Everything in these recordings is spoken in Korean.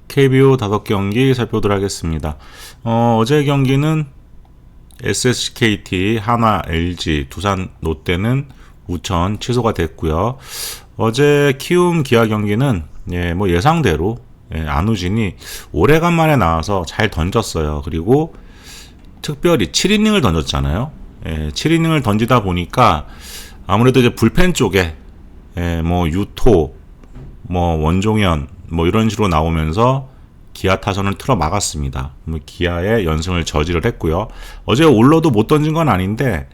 KBO 5경기 살펴보도록 하겠습니다. 어제 경기는 SSKT, 한화, LG, 두산, 롯데는 우천 취소가 됐고요. 어제 키움, 기아 경기는 예상대로 안우진이 오래간만에 나와서 잘 던졌어요. 그리고 특별히 7이닝을 던졌잖아요. 7이닝을 던지다 보니까 아무래도 이제 불펜 쪽에 유토, 원종현 이런 식으로 나오면서 기아 타선을 틀어 막았습니다. 기아의 연승을 저지를 했고요. 어제 올러도 못 던진 건 아닌데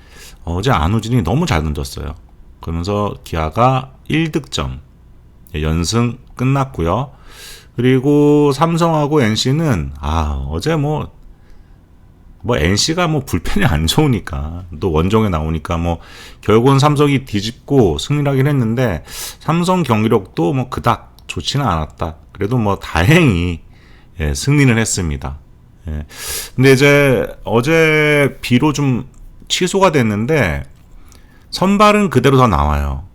어제 안우진이 너무 잘 던졌어요. 그러면서 기아가 1득점, 연승 끝났고요. 그리고 삼성하고 NC는 어제 NC가 불펜이 안 좋으니까 또 원정에 나오니까 결국은 삼성이 뒤집고 승리를 하긴 했는데 삼성 경기력도 그닥 좋지는 않았다. 그래도 다행히 승리는 했습니다. 근데 이제 어제 비로 좀 취소가 됐는데 선발은 그대로 다 나와요.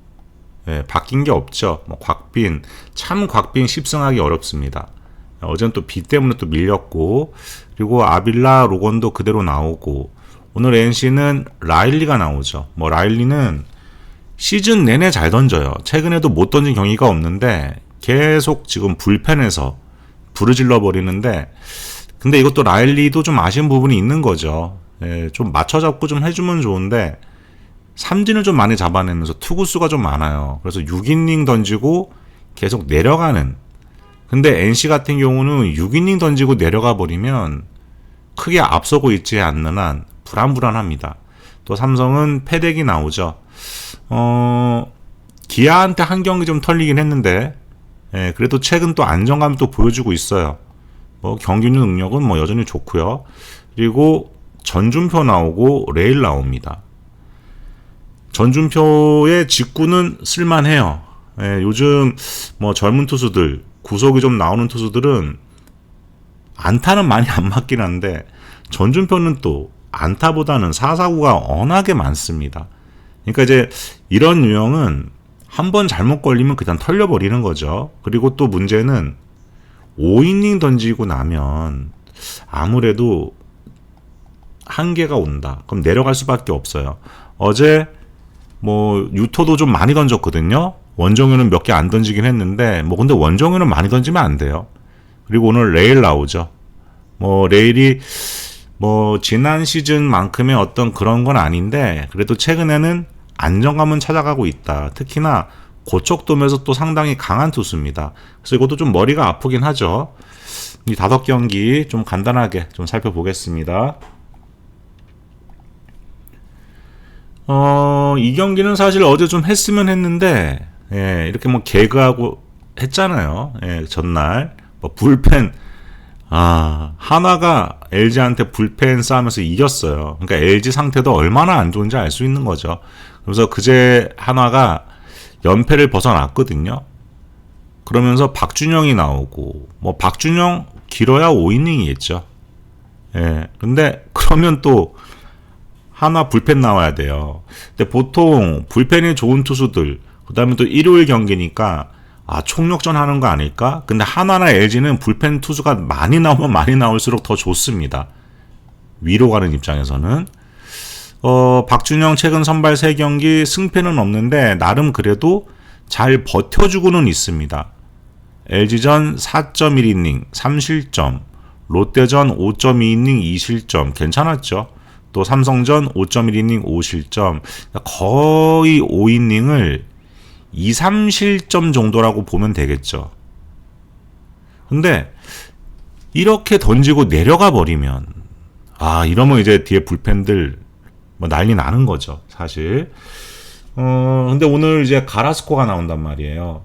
바뀐 게 없죠. 곽빈 10승하기 어렵습니다. 어제는 또 비 때문에 또 밀렸고, 그리고 아빌라, 로건도 그대로 나오고, 오늘 NC는 라일리가 나오죠. 라일리는 시즌 내내 잘 던져요. 최근에도 못 던진 경기가 없는데 계속 지금 불펜에서 부르질러 버리는데, 근데 이것도 라일리도 좀 아쉬운 부분이 있는 거죠. 좀 맞춰잡고 좀 해주면 좋은데 삼진을 좀 많이 잡아내면서 투구수가 좀 많아요. 그래서 6이닝 던지고 계속 내려가는. 근데 NC 같은 경우는 6이닝 던지고 내려가 버리면 크게 앞서고 있지 않는 한 불안합니다. 또 삼성은 패덱이 나오죠. 기아한테 한 경기 좀 털리긴 했는데 그래도 최근 또 안정감을 또 보여주고 있어요. 경기 능력은 여전히 좋고요. 그리고 전준표 나오고 레일 나옵니다. 전준표의 직구는 쓸만해요. 요즘 젊은 투수들, 구속이 좀 나오는 투수들은 안타는 많이 안 맞긴 한데 전준표는 또 안타보다는 4사구가 워낙에 많습니다. 그러니까 이제 이런 유형은 한번 잘못 걸리면 그냥 털려버리는 거죠. 그리고 또 문제는 5이닝 던지고 나면 아무래도 한계가 온다. 그럼 내려갈 수밖에 없어요. 어제 유토도 좀 많이 던졌거든요. 원정현은 몇 개 안 던지긴 했는데 근데 원정현은 많이 던지면 안 돼요. 그리고 오늘 레일 나오죠. 레일이 지난 시즌만큼의 어떤 그런 건 아닌데 그래도 최근에는 안정감은 찾아가고 있다. 특히나 고척돔에서 또 상당히 강한 투수입니다. 그래서 이것도 좀 머리가 아프긴 하죠. 이 5경기 좀 간단하게 좀 살펴보겠습니다. 이 경기는 사실 어제 좀 했으면 했는데 이렇게 개그하고 했잖아요. 전날 불펜 한화가 LG한테 불펜 싸움에서 이겼어요. 그러니까 LG 상태도 얼마나 안 좋은지 알 수 있는 거죠. 그래서 그제 한화가 연패를 벗어났거든요. 그러면서 박준영이 나오고 박준영 길어야 5이닝이겠죠. 근데 그러면 또 한화 불펜 나와야 돼요. 근데 보통 불펜이 좋은 투수들, 그 다음에 또 일요일 경기니까 총력전 하는 거 아닐까? 근데 한화나 LG는 불펜 투수가 많이 나오면 많이 나올수록 더 좋습니다. 위로 가는 입장에서는. 박준영 최근 선발 3경기 승패는 없는데 나름 그래도 잘 버텨주고는 있습니다. LG전 4.1이닝 3실점, 롯데전 5.2이닝 2실점 괜찮았죠. 또 삼성전 5.1이닝 5실점, 거의 5이닝을 2, 3실점 정도라고 보면 되겠죠. 근데 이렇게 던지고 내려가 버리면 이러면 이제 뒤에 불펜들 난리 나는 거죠, 사실. 근데 오늘 이제 가라스코가 나온단 말이에요.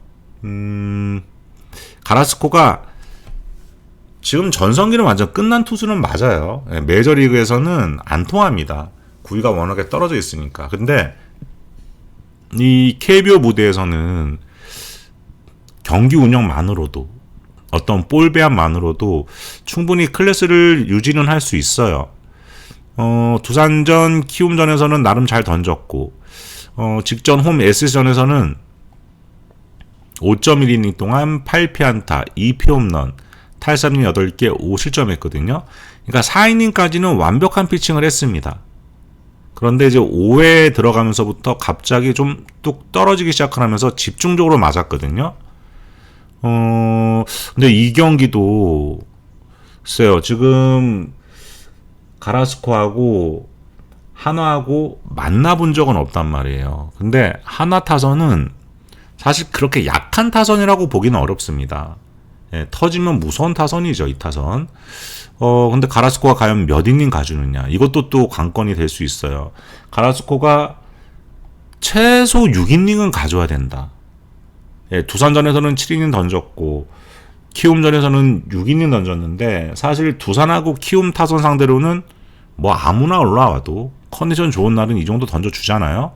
가라스코가 지금 전성기는 완전 끝난 투수는 맞아요. 메이저리그에서는 안 통합니다. 구위가 워낙에 떨어져 있으니까. 근데 이 KBO 무대에서는 경기 운영만으로도 어떤 볼 배합만으로도 충분히 클래스를 유지는 할 수 있어요. 두산전, 키움전에서는 나름 잘 던졌고 직전 홈 SS전에서는 5.1이닝 동안 8피안타, 2피 홈런, 탈삼진 8개 5실점했거든요. 그러니까 4이닝까지는 완벽한 피칭을 했습니다. 그런데 이제 5회 들어가면서부터 갑자기 좀 뚝 떨어지기 시작하면서 집중적으로 맞았거든요. 근데 이 경기도 글쎄요, 지금 가라스코하고 한화하고 만나본 적은 없단 말이에요. 근데 한화 타선은 사실 그렇게 약한 타선이라고 보기는 어렵습니다. 예, 터지면 무서운 타선이죠, 이 타선. 근데 가라스코가 과연 몇 이닝 가주느냐. 이것도 또 관건이 될 수 있어요. 가라스코가 최소 6이닝은 가져야 된다. 예, 두산전에서는 7이닝 던졌고, 키움전에서는 6이닝 던졌는데, 사실 두산하고 키움 타선 상대로는 뭐 아무나 올라와도 컨디션 좋은 날은 이 정도 던져주잖아요.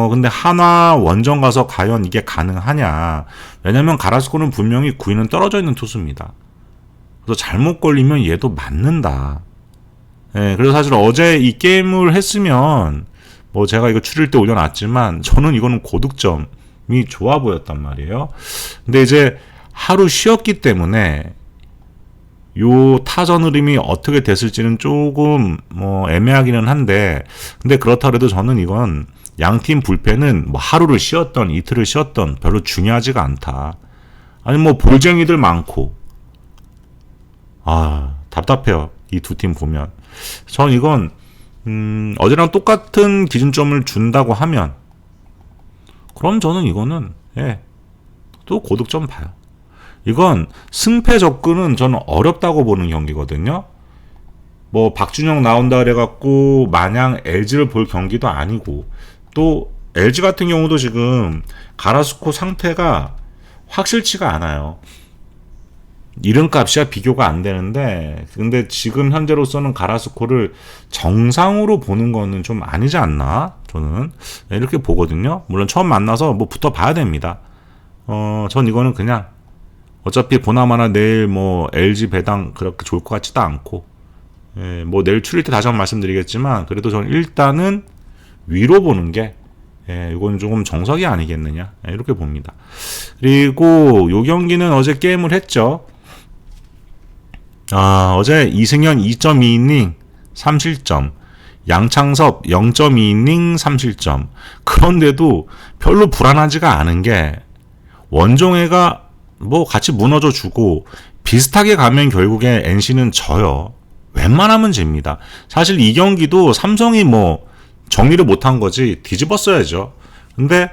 근데 한화 원정 가서 과연 이게 가능하냐. 왜냐면 가라스코는 분명히 9위는 떨어져 있는 투수입니다. 그래서 잘못 걸리면 얘도 맞는다. 예, 그래서 사실 어제 이 게임을 했으면, 뭐 제가 이거 추릴 때 올려놨지만, 저는 이거는 고득점이 좋아 보였단 말이에요. 근데 이제 하루 쉬었기 때문에, 요 타선 흐름이 어떻게 됐을지는 조금 뭐 애매하기는 한데, 근데 그렇다 그래도 저는 이건 양팀 불펜은 뭐 하루를 쉬었던 이틀을 쉬었던 별로 중요하지가 않다. 아니 뭐 볼쟁이들 많고, 답답해요. 이 두 팀 보면. 전 이건 어제랑 똑같은 기준점을 준다고 하면, 그럼 저는 이거는 또 고득점 봐요. 이건 승패 접근은 저는 어렵다고 보는 경기거든요. 뭐 박준영 나온다 그래갖고 마냥 LG를 볼 경기도 아니고, 또 LG 같은 경우도 지금 가라스코 상태가 확실치가 않아요. 이름값이야 비교가 안 되는데, 근데 지금 현재로서는 가라스코를 정상으로 보는 거는 좀 아니지 않나, 저는 이렇게 보거든요. 물론 처음 만나서 뭐 붙어 봐야 됩니다. 전 이거는 그냥 어차피 보나마나 내일 뭐 LG 배당 그렇게 좋을 것 같지도 않고, 뭐 내일 추릴 때 다시 한번 말씀드리겠지만, 그래도 저는 일단은 위로 보는 게 이건 조금 정석이 아니겠느냐, 이렇게 봅니다. 그리고 요 경기는 어제 게임을 했죠. 어제 이승현 2.2이닝 3실점, 양창섭 0.2이닝 3실점. 그런데도 별로 불안하지가 않은 게, 원종회가 뭐 같이 무너져 주고 비슷하게 가면 결국에 NC는 져요. 웬만하면 집니다. 사실 이 경기도 삼성이 뭐 정리를 못한 거지 뒤집었어야죠. 근데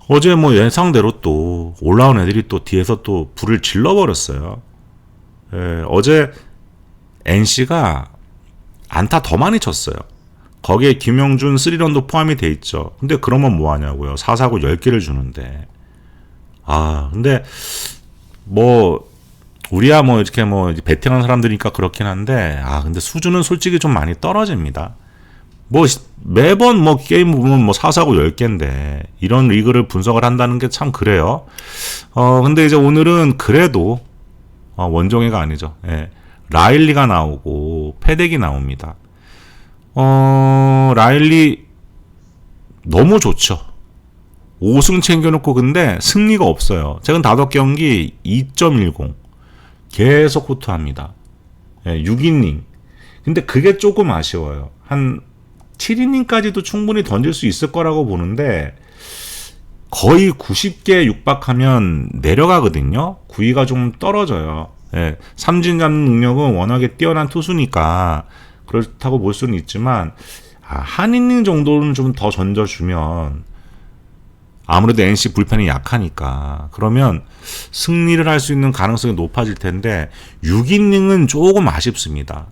어제 뭐 예상대로 또 올라온 애들이 또 뒤에서 또 불을 질러버렸어요. 어제 NC가 안타 더 많이 쳤어요. 거기에 김영준 3런도 포함이 돼 있죠. 근데 그러면 뭐 하냐고요. 4사구 10개를 주는데. 근데 뭐 우리야 뭐 이렇게 뭐 베테랑 사람들이니까 그렇긴 한데, 근데 수준은 솔직히 좀 많이 떨어집니다. 뭐 매번 뭐 게임 보면 뭐 4사구 10개인데 이런 리그를 분석을 한다는 게 참 그래요. 근데 이제 오늘은 그래도 원종회가 아니죠. 라일리가 나오고 패덱이 나옵니다. 라일리 너무 좋죠. 5승 챙겨놓고, 근데 승리가 없어요. 최근 5경기 2.10 계속 호투합니다. 6이닝. 근데 그게 조금 아쉬워요. 한 7이닝까지도 충분히 던질 수 있을 거라고 보는데, 거의 90개 육박하면 내려가거든요. 구위가 좀 떨어져요. 삼진 잡는 능력은 워낙에 뛰어난 투수니까 그렇다고 볼 수는 있지만, 한 이닝 정도는 좀 더 던져주면, 아무래도 NC 불펜이 약하니까 그러면 승리를 할 수 있는 가능성이 높아질 텐데, 6이닝은 조금 아쉽습니다.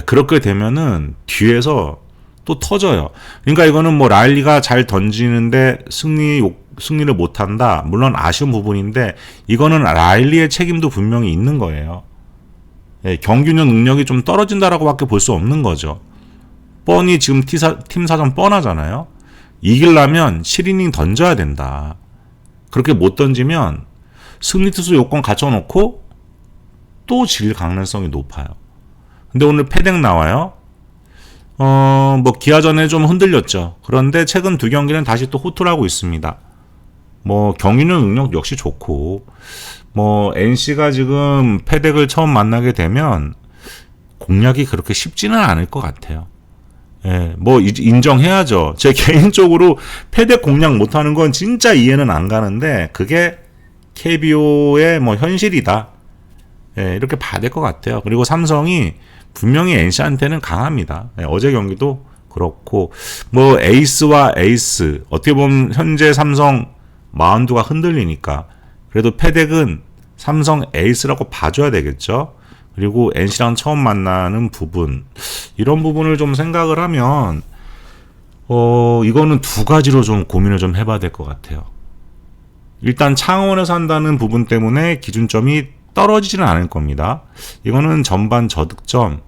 그렇게 되면은 뒤에서 또 터져요. 그러니까 이거는 뭐 라일리가 잘 던지는데 승리를 못한다, 물론 아쉬운 부분인데, 이거는 라일리의 책임도 분명히 있는 거예요. 경기력 능력이 좀 떨어진다라고 밖에 볼 수 없는 거죠. 뻔히 지금 팀 사정 뻔하잖아요. 이기려면 7이닝 던져야 된다. 그렇게 못 던지면 승리 투수 요건 갖춰놓고 또 질 가능성이 높아요. 근데 오늘 패덱 나와요. 뭐 기아전에 좀 흔들렸죠. 그런데 최근 2경기는 다시 또 호투를 하고 있습니다. 뭐 경기력 능력 역시 좋고, 뭐 NC가 지금 패덱을 처음 만나게 되면 공략이 그렇게 쉽지는 않을 것 같아요. 예, 뭐 인정해야죠. 제 개인적으로 패덱 공략 못하는 건 진짜 이해는 안 가는데 그게 KBO의 뭐 현실이다. 예, 이렇게 봐야 될 것 같아요. 그리고 삼성이 분명히 NC한테는 강합니다. 예, 어제 경기도 그렇고 뭐 에이스와 에이스 어떻게 보면 현재 삼성 마운드가 흔들리니까 그래도 패덱은 삼성 에이스라고 봐줘야 되겠죠. 그리고 NC랑 처음 만나는 부분 이런 부분을 좀 생각을 하면 이거는 두 가지로 좀 고민을 좀 해봐야 될 것 같아요. 일단 창원에서 한다는 부분 때문에 기준점이 떨어지지는 않을 겁니다. 이거는 전반 저득점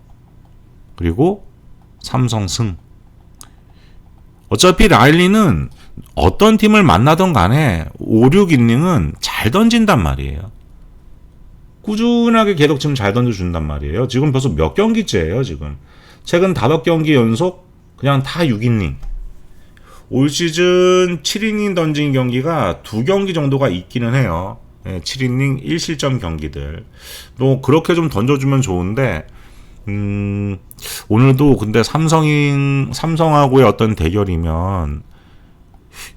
그리고 삼성 승. 어차피 라일리는 어떤 팀을 만나던 간에 5, 6이닝은 잘 던진단 말이에요. 꾸준하게 계속 지금 잘 던져준단 말이에요. 지금 벌써 몇 경기째예요, 지금. 최근 5경기 연속 그냥 다 6이닝. 올 시즌 7이닝 던진 경기가 2경기 정도가 있기는 해요. 7이닝 1실점 경기들. 또 그렇게 좀 던져주면 좋은데 오늘도 근데 삼성하고의 어떤 대결이면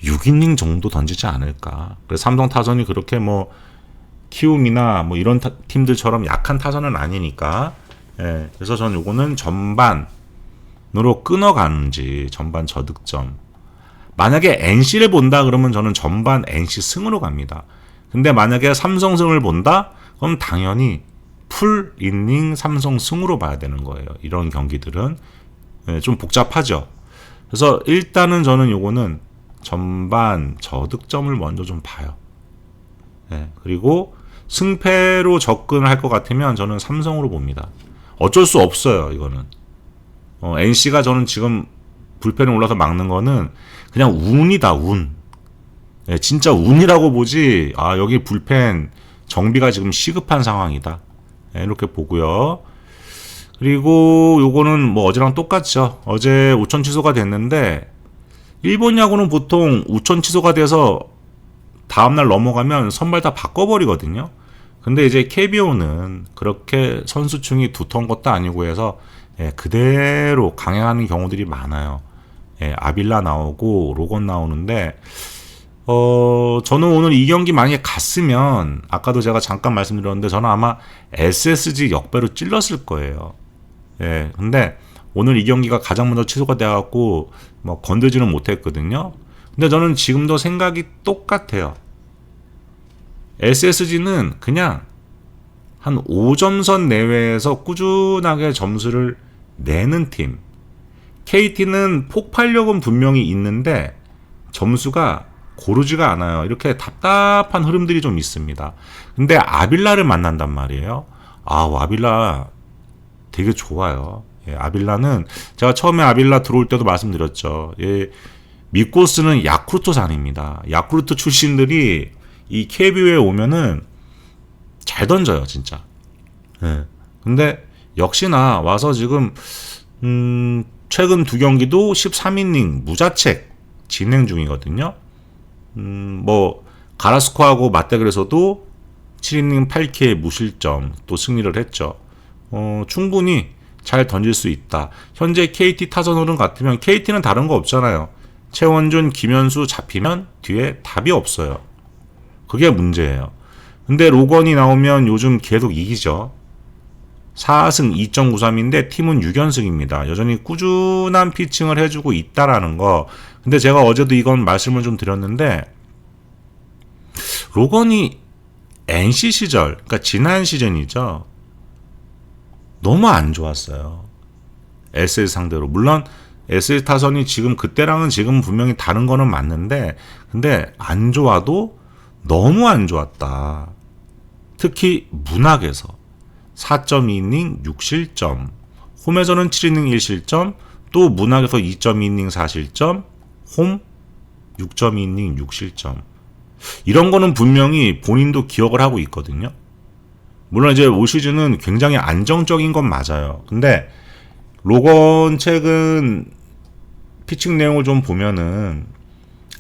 6이닝 정도 던지지 않을까. 그래서 삼성 타선이 그렇게 뭐 키움이나 뭐 이런 팀들처럼 약한 타선은 아니니까. 예, 그래서 저는 요거는 전반으로 끊어가는지 전반 저득점. 만약에 NC를 본다 그러면 저는 전반 NC 승으로 갑니다. 근데 만약에 삼성 승을 본다 그럼 당연히 풀 이닝 삼성 승으로 봐야 되는 거예요. 이런 경기들은 좀 복잡하죠. 그래서 일단은 저는 요거는 전반 저득점을 먼저 좀 봐요. 그리고 승패로 접근할 것 같으면 저는 삼성으로 봅니다. 어쩔 수 없어요. 이거는 NC가 저는 지금 불펜에 올라서 막는 거는 그냥 운이다. 운. 진짜 운이라고 보지. 여기 불펜 정비가 지금 시급한 상황이다. 이렇게 보고요. 그리고 요거는 뭐 어제랑 똑같죠. 어제 우천 취소가 됐는데 일본 야구는 보통 우천 취소가 돼서 다음날 넘어가면 선발 다 바꿔버리거든요. 근데 이제 KBO는 그렇게 선수층이 두터운 것도 아니고 해서 그대로 강행하는 경우들이 많아요. 아빌라 나오고 로건 나오는데 저는 오늘 이 경기 만약에 갔으면 아까도 제가 잠깐 말씀드렸는데 저는 아마 SSG 역배로 찔렀을 거예요. 근데 오늘 이 경기가 가장 먼저 취소가 돼갖고 뭐 건들지는 못했거든요. 근데 저는 지금도 생각이 똑같아요. SSG는 그냥 한 5점선 내외에서 꾸준하게 점수를 내는 팀. KT는 폭발력은 분명히 있는데 점수가 고르지가 않아요. 이렇게 답답한 흐름들이 좀 있습니다. 근데 아빌라를 만난단 말이에요. 아빌라 되게 좋아요. 아빌라는 제가 처음에 아빌라 들어올 때도 말씀드렸죠. 믿고 쓰는 야쿠르트산입니다. 야쿠르트 출신들이 이 KBO에 오면은 잘 던져요, 진짜. 근데 역시나 와서 지금 최근 2경기도 13이닝 무자책 진행 중이거든요. 뭐 가라스코하고 맞대결에서도 7이닝 8K 무실점 또 승리를 했죠. 충분히 잘 던질 수 있다. 현재 KT 타선 흐름 같으면 KT는 다른 거 없잖아요. 최원준, 김현수 잡히면 뒤에 답이 없어요. 그게 문제예요. 근데 로건이 나오면 요즘 계속 이기죠. 4승 2.93인데 팀은 6연승입니다. 여전히 꾸준한 피칭을 해주고 있다라는 거. 근데 제가 어제도 이건 말씀을 좀 드렸는데 로건이 NC 시절, 그러니까 지난 시즌이죠. 너무 안 좋았어요. SS 상대로. 물론 SS 타선이 지금 그때랑은 지금 분명히 다른 거는 맞는데 근데 안 좋아도 너무 안 좋았다. 특히 문학에서 4.2이닝 6실점, 홈에서는 7이닝 1실점, 또 문학에서 2.2이닝 4실점, 홈 6.2이닝 6실점. 이런 거는 분명히 본인도 기억을 하고 있거든요. 물론 이제 올 시즌은 굉장히 안정적인 건 맞아요. 근데 로건 최근 피칭 내용을 좀 보면은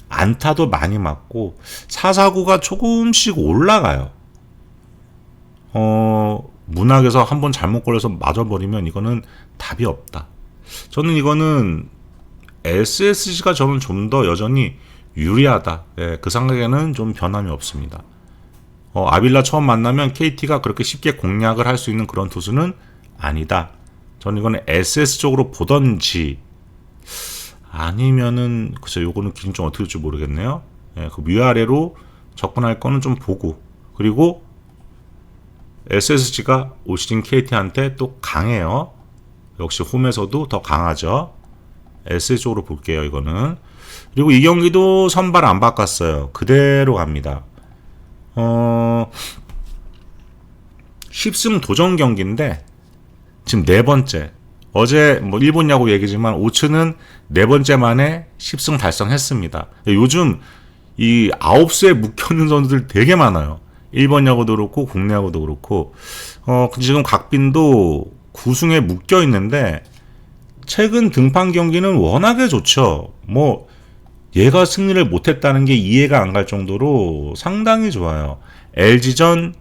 안타도 많이 맞고 사사구가 조금씩 올라가요. 문학에서 한번 잘못 걸려서 맞아버리면 이거는 답이 없다. 저는 이거는 SSG가 저는 좀 더 여전히 유리하다. 예, 그 생각에는 좀 변함이 없습니다. 아빌라 처음 만나면 KT가 그렇게 쉽게 공략을 할 수 있는 그런 투수는 아니다. 저는 이거는 SS 쪽으로 보던지 아니면은 글쎄 요거는 기준 좀 어떻게 될지 모르겠네요. 예, 그 위아래로 접근할 거는 좀 보고, 그리고 SSG가 올 시즌 KT한테 또 강해요. 역시 홈에서도 더 강하죠. SS 쪽으로 볼게요, 이거는. 그리고 이 경기도 선발 안 바꿨어요. 그대로 갑니다. 10승 도전 경기인데 지금 네 번째. 어제 뭐 일본 야구 얘기지만 오츠는 네 번째 만에 10승 달성했습니다. 요즘 이 9수에 묶여있는 선수들 되게 많아요. 일본 야구도 그렇고 국내 야구도 그렇고. 지금 각빈도 9승에 묶여있는데 최근 등판 경기는 워낙에 좋죠. 뭐 얘가 승리를 못했다는 게 이해가 안 갈 정도로 상당히 좋아요. LG전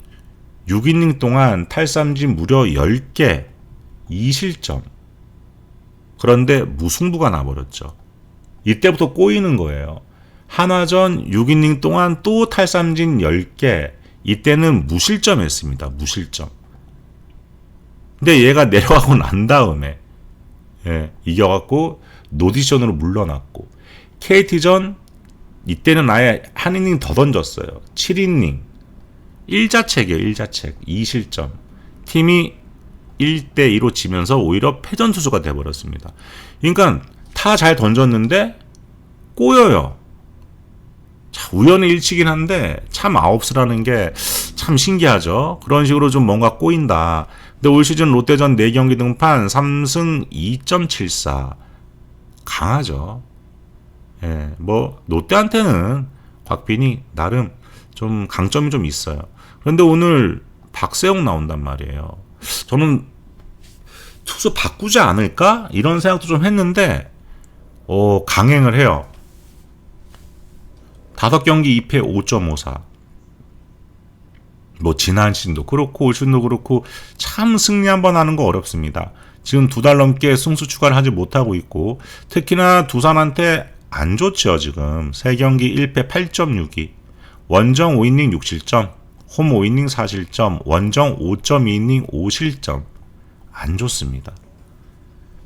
6이닝 동안 탈삼진 무려 10개, 2실점. 그런데 무승부가 나버렸죠. 이때부터 꼬이는 거예요. 한화전 6이닝 동안 또 탈삼진 10개, 이때는 무실점했습니다. 무실점. 근데 얘가 내려가고 난 다음에 이겨갖고 노디션으로 물러났고, KT전 이때는 아예 한 이닝 더 던졌어요. 7이닝 1자책이에요. 1자책 2실점. 팀이 1대2로 지면서 오히려 패전투수가 돼버렸습니다. 그러니까 타 잘 던졌는데 꼬여요. 자, 우연의 일치긴 한데 참 아홉스라는 게 참 신기하죠. 그런 식으로 좀 뭔가 꼬인다. 근데 올 시즌 롯데전 4경기 등판 3승 2.74 강하죠. 예, 뭐 롯데한테는 곽빈이 나름 좀 강점이 좀 있어요. 그런데 오늘 박세영 나온단 말이에요. 저는 투수 바꾸지 않을까? 이런 생각도 좀 했는데 강행을 해요. 5경기 2패 5.54. 뭐 지난 시즌도 그렇고 올 시즌도 그렇고 참 승리 한번 하는 거 어렵습니다. 지금 2달 넘게 승수 추가를 하지 못하고 있고, 특히나 두산한테 안 좋죠. 지금 3경기 1패 8.62, 원정 5이닝 6실점, 홈 5이닝 4실점, 원정 5.2이닝 5실점. 안 좋습니다.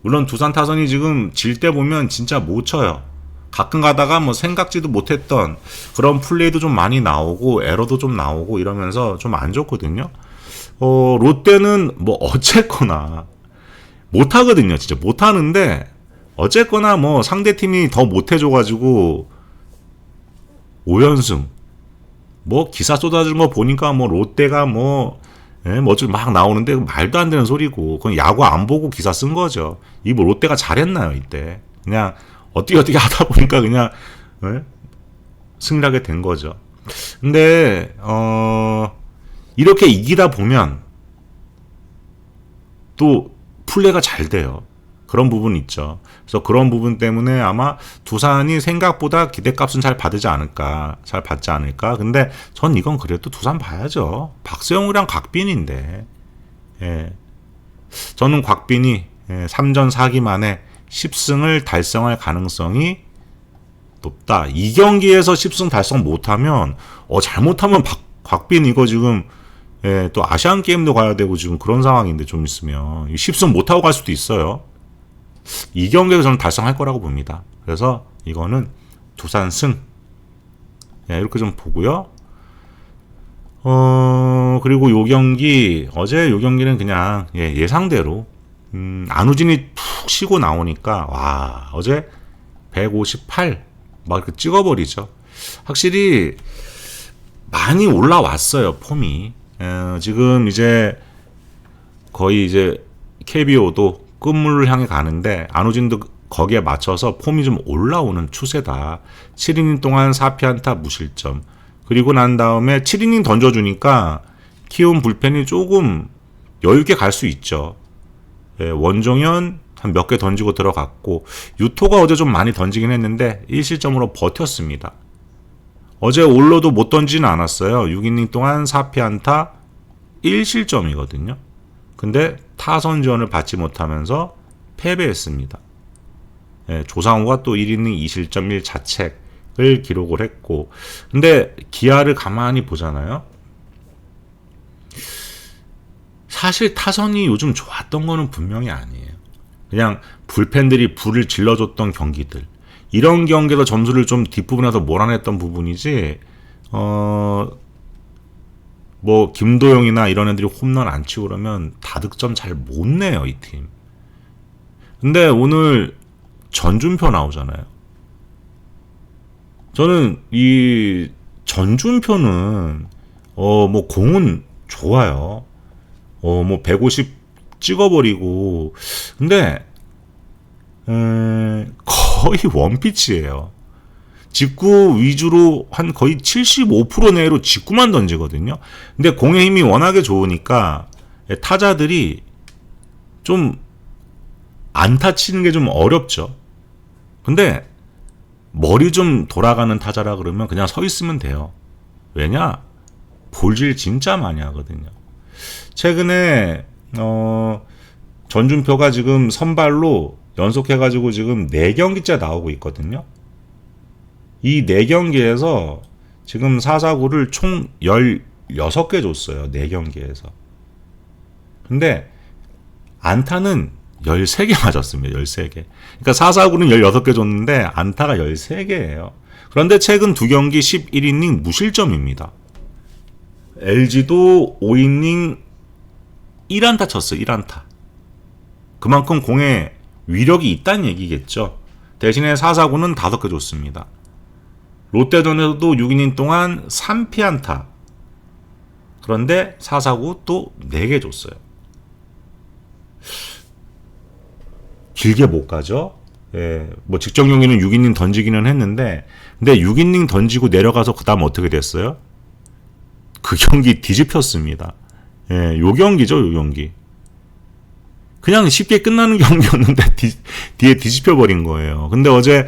물론 두산 타선이 지금 질 때 보면 진짜 못 쳐요. 가끔 가다가 뭐 생각지도 못했던 그런 플레이도 좀 많이 나오고 에러도 좀 나오고 이러면서 좀 안 좋거든요. 롯데는 뭐 어쨌거나 못하거든요. 진짜 못하는데 어쨌거나 뭐 상대팀이 더 못해줘가지고 5연승 뭐 기사 쏟아지는 거 보니까 뭐 롯데가 뭐 좀 막 나오는데 말도 안 되는 소리고, 그건 야구 안 보고 기사 쓴 거죠. 이 뭐 롯데가 잘했나요 이때? 그냥 어떻게 하다 보니까 그냥 승리하게 된 거죠. 근데 이렇게 이기다 보면 또 플레이가 잘 돼요. 그런 부분이 있죠. 그래서 그런 부분 때문에 아마 두산이 생각보다 기대값은 잘 받지 않을까. 근데 전 이건 그래도 두산 봐야죠. 박세영이랑 곽빈인데. 예. 저는 곽빈이 3전 4기 만에 10승을 달성할 가능성이 높다. 이 경기에서 10승 달성 못하면 잘못하면 곽빈 이거 지금 또 아시안 게임도 가야 되고 지금 그런 상황인데 좀 있으면 10승 못하고 갈 수도 있어요. 이 경기에서 저는 달성할 거라고 봅니다. 그래서 이거는 두산 승. 이렇게 좀 보고요. 그리고 어제 요 경기는 그냥 예상대로 안우진이 푹 쉬고 나오니까 와, 어제 158 막 이렇게 찍어버리죠. 확실히 많이 올라왔어요, 폼이. 지금 이제 거의 이제 KBO도 끝물을 향해 가는데 안우진도 거기에 맞춰서 폼이 좀 올라오는 추세다. 7이닝 동안 4피안타 무실점. 그리고 난 다음에 7이닝 던져주니까 키움 불펜이 조금 여유있게 갈 수 있죠. 원종현 한 몇 개 던지고 들어갔고, 유토가 어제 좀 많이 던지긴 했는데 1실점으로 버텼습니다. 어제 올로도 못 던지는 않았어요. 6이닝 동안 4피안타 1실점이거든요. 근데 타선 지원을 받지 못하면서 패배했습니다. 예, 조상우가 또 1이닝 2실점 1자책을 기록을 했고, 근데 기아를 가만히 보잖아요. 사실 타선이 요즘 좋았던 거는 분명히 아니에요. 그냥 불펜들이 불을 질러줬던 경기들, 이런 경기에서 점수를 좀 뒷부분에서 몰아냈던 부분이지, 뭐 김도영이나 이런 애들이 홈런 안 치고 그러면 다득점 잘 못 내요, 이 팀. 근데 오늘 전준표 나오잖아요. 저는 이 전준표는 뭐 공은 좋아요. 뭐 150 찍어버리고, 근데 거의 원피치예요. 직구 위주로 한 거의 75% 내로 직구만 던지거든요. 근데 공의 힘이 워낙에 좋으니까 타자들이 좀 안타 치는 게 좀 어렵죠. 근데 머리 좀 돌아가는 타자라 그러면 그냥 서 있으면 돼요. 왜냐? 볼질 진짜 많이 하거든요. 최근에 전준표가 지금 선발로 연속해가지고 지금 4경기째 나오고 있거든요. 이 4경기에서 지금 4사구를 총 16개 줬어요. 4경기에서. 근데 안타는 13개 맞았습니다. 13개. 그러니까 4사구는 16개 줬는데 안타가 13개예요. 그런데 최근 2경기 11이닝 무실점입니다. LG도 5이닝 1안타 쳤어요. 1안타. 그만큼 공에 위력이 있다는 얘기겠죠. 대신에 4사구는 5개 줬습니다. 롯데전에서도 6이닝 동안 3피안타. 그런데 4사구 또 4개 줬어요. 길게 못 가죠. 예, 뭐 직전 경기는 6이닝 던지기는 했는데, 근데 6이닝 던지고 내려가서 그 다음 어떻게 됐어요? 그 경기 뒤집혔습니다. 예, 요 경기죠, 요 경기. 그냥 쉽게 끝나는 경기였는데 뒤에 뒤집혀버린 거예요. 근데 어제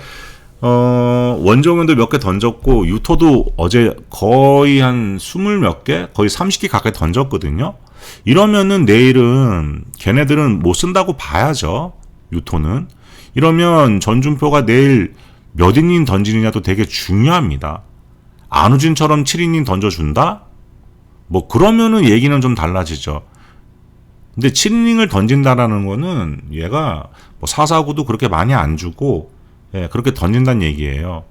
원종현도 몇 개 던졌고, 유토도 어제 거의 한 20몇 개, 거의 30개 가까이 던졌거든요. 이러면은 내일은 걔네들은 못 쓴다고 봐야죠. 유토는. 이러면 전준표가 내일 몇 이닝 던지느냐도 되게 중요합니다. 안우진처럼 7이닝 던져준다? 뭐 그러면은 얘기는 좀 달라지죠. 근데 7이닝을 던진다라는 거는 얘가 뭐 4사구도 그렇게 많이 안 주고, 예, 그렇게 던진다는 얘기예요.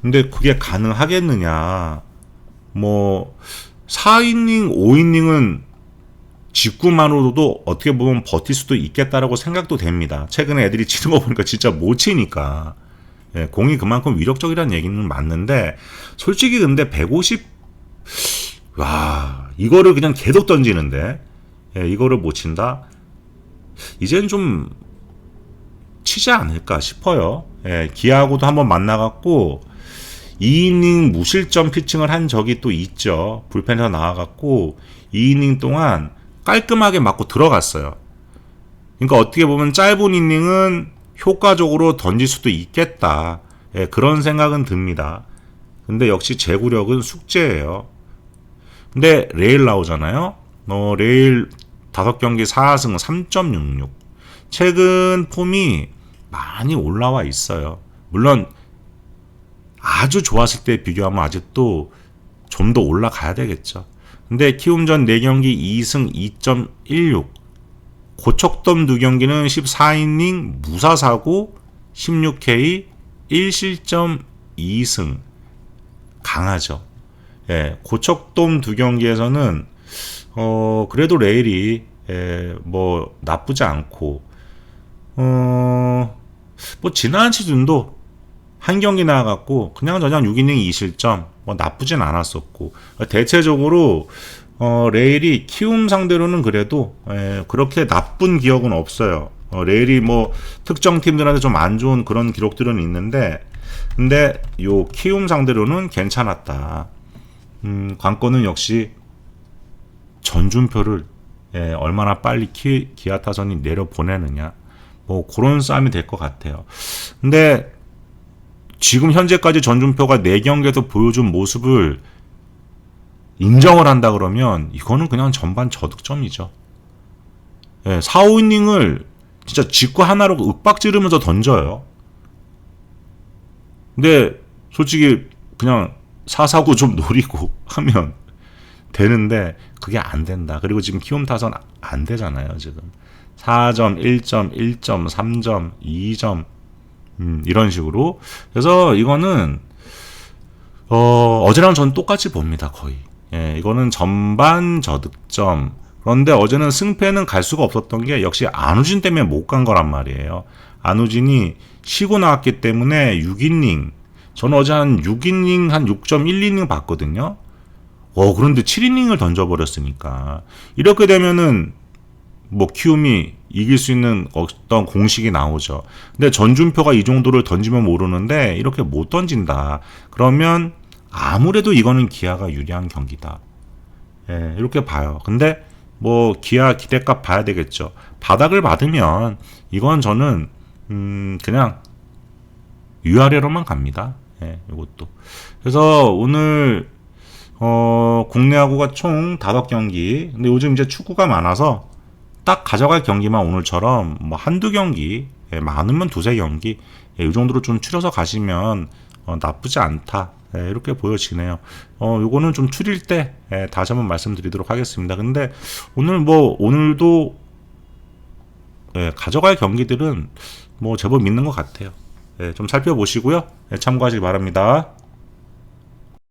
근데 그게 가능하겠느냐. 뭐 4이닝, 5이닝은 직구만으로도 어떻게 보면 버틸 수도 있겠다라고 생각도 됩니다. 최근에 애들이 치는 거 보니까 진짜 못 치니까. 예, 공이 그만큼 위력적이라는 얘기는 맞는데, 솔직히 근데 150, 와, 이거를 그냥 계속 던지는데, 예, 이거를 못 친다? 이젠 좀 치지 않을까 싶어요. 예, 기아하고도 한번 만나갖고 2이닝 무실점 피칭을 한 적이 또 있죠. 불펜에서 나와갖고 2이닝 동안 깔끔하게 맞고 들어갔어요. 그러니까 어떻게 보면 짧은 이닝은 효과적으로 던질 수도 있겠다. 예, 그런 생각은 듭니다. 근데 역시 제구력은 숙제예요. 근데 레일 나오잖아요. 레일 5경기 4승 3.66. 최근 폼이 많이 올라와 있어요. 물론 아주 좋았을 때 비교하면 아직도 좀 더 올라가야 되겠죠. 근데 키움전 4경기 2승 2.16. 고척돔 2경기는 14이닝 무사사고 16K 1실점 2승. 강하죠. 예, 고척돔 2경기에서는 그래도 레일이 뭐 나쁘지 않고, 뭐 지난 시즌도 한 경기 나와갖고 그냥 6이닝 2실점 뭐 나쁘진 않았었고, 대체적으로 레일이 키움 상대로는 그래도 그렇게 나쁜 기억은 없어요. 레일이 뭐 특정 팀들한테 좀 안 좋은 그런 기록들은 있는데, 근데 요 키움 상대로는 괜찮았다. 관건은 역시 전준표를 얼마나 빨리 기아 타선이 내려보내느냐, 뭐 그런 싸움이 될 것 같아요. 근데 지금 현재까지 전준표가 4경기에서 보여준 모습을 인정을 한다 그러면 이거는 그냥 전반 저득점이죠. 예, 4, 5이닝을 진짜 직구 하나로 윽박 지르면서 던져요. 근데 솔직히 그냥 4, 4구 좀 노리고 하면 되는데 그게 안 된다. 그리고 지금 키움 타선 안 되잖아요. 지금 4점, 1점, 1점, 3점, 2점 이런 식으로. 그래서 이거는 어제랑 전 똑같이 봅니다. 거의. 예, 이거는 전반 저득점. 그런데 어제는 승패는 갈 수가 없었던 게 역시 안우진 때문에 못 간 거란 말이에요. 안우진이 쉬고 나왔기 때문에 6이닝. 저는 어제 한 6이닝 한 6.1이닝 봤거든요. 그런데 7이닝을 던져버렸으니까. 이렇게 되면은 뭐 키움이 이길 수 있는 어떤 공식이 나오죠. 근데 전준표가 이 정도를 던지면 모르는데 이렇게 못 던진다. 그러면 아무래도 이거는 기아가 유리한 경기다. 예, 이렇게 봐요. 근데 뭐 기아 기대값 봐야 되겠죠. 바닥을 받으면 이건 저는 그냥 위아래로만 갑니다. 예, 이것도. 그래서 오늘 국내 야구가 총 5경기. 근데 요즘 이제 축구가 많아서 딱 가져갈 경기만 오늘처럼 뭐 한두 경기, 예, 많으면 두세 경기, 예, 이 정도로 좀 추려서 가시면 나쁘지 않다. 예, 이렇게 보여지네요. 요거는 좀 추릴 때 다시 한번 말씀드리도록 하겠습니다. 근데 오늘도 예, 가져갈 경기들은 뭐 제법 믿는 것 같아요. 예, 좀 살펴보시고요. 예, 참고하시기 바랍니다.